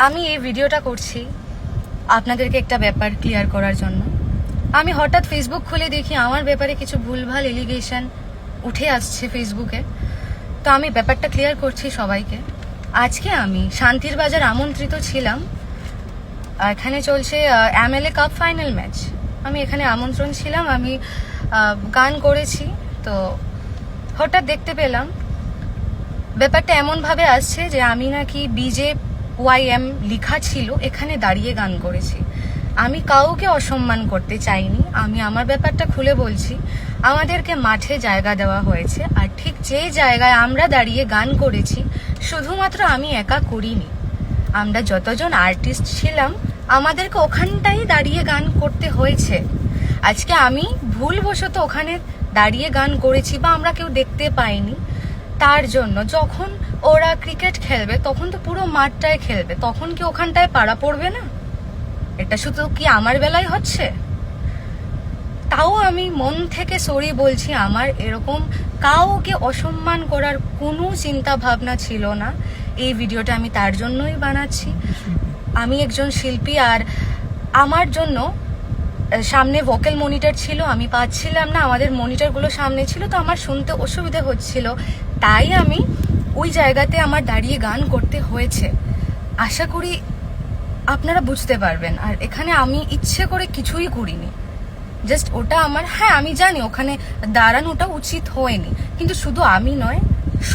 আমি এই ভিডিওটা করছি আপনাদেরকে একটা ব্যাপার ক্লিয়ার করার জন্য। আমি হঠাৎ ফেসবুক খুলে দেখি আমার ব্যাপারে কিছু ভুলভাল এলিগেশন উঠে আসছে ফেসবুকে। তো আমি ব্যাপারটা ক্লিয়ার করছি সবাইকে। আজকে আমি শান্তির বাজার আমন্ত্রিত ছিলাম, এখানে চলছে MLA কাপ ফাইনাল ম্যাচ। আমি এখানে আমন্ত্রণ ছিলাম, আমি গান করেছি। তো হঠাৎ দেখতে পেলাম ব্যাপারটা এমনভাবে আসছে যে আমি নাকি BJYM লেখা ছিল এখানে দাঁড়িয়ে গান করেছি। আমি কাউকে অসম্মান করতে চাইনি, আমি আমার ব্যাপারটা খুলে বলছি। আমাদেরকে মাঠে জায়গা দেওয়া হয়েছে, আর ঠিক যে জায়গায় আমরা দাঁড়িয়ে গান করেছি শুধুমাত্র আমি একা করিনি, আমরা যতজন আর্টিস্ট ছিলাম আমাদেরকে ওখানটাই দাঁড়িয়ে গান করতে হয়েছে। আজকে আমি ভুলবশত ওখানে দাঁড়িয়ে গান করেছি বা আমরা কেউ দেখতে পাইনি, তার জন্য যখন ওরা ক্রিকেট খেলবে তখন তো পুরো মাঠটায় খেলবে, তখন কি ওখানটায় পাড়া পড়বে না? এটা শুধু কি আমার বেলায় হচ্ছে? তাও আমি মন থেকে সরি বলছি, আমার এরকম কাউকে অসম্মান করার কোনো চিন্তা ভাবনা ছিল না। এই ভিডিওটা আমি তার জন্যই বানাচ্ছি। আমি একজন শিল্পী, আর আমার জন্য সামনে ভোকাল মনিটর ছিল, আমি পাচ্ছিলাম না, আমাদের মনিটরগুলো সামনে ছিল, তো আমার শুনতে অসুবিধা হচ্ছিল, তাই আমি ওই জায়গাতে আমার দাঁড়িয়ে গান করতে হয়েছে। আশা করি আপনারা বুঝতে পারবেন। আর এখানে আমি ইচ্ছে করে কিছুই করিনি, জাস্ট ওটা আমার, হ্যাঁ আমি জানি ওখানে দাঁড়ানোটা উচিত হয়নি, কিন্তু শুধু আমি নয়,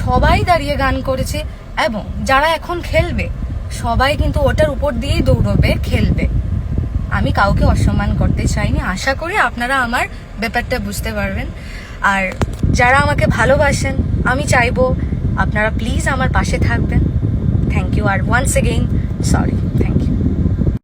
সবাই দাঁড়িয়ে গান করেছে, এবং যারা এখন খেলবে সবাই কিন্তু ওটার উপর দিয়েই দৌড়বে, খেলবে। আমি কাউকে অসম্মান করতে চাইনি। আশা করি আপনারা আমার ব্যাপারটা বুঝতে পারবেন। আর যারা আমাকে ভালোবাসেন, আমি চাইবো আপনারা প্লিজ আমার পাশে থাকবেন। থ্যাংক ইউ, আর ওয়ান্স এগেইন সরি।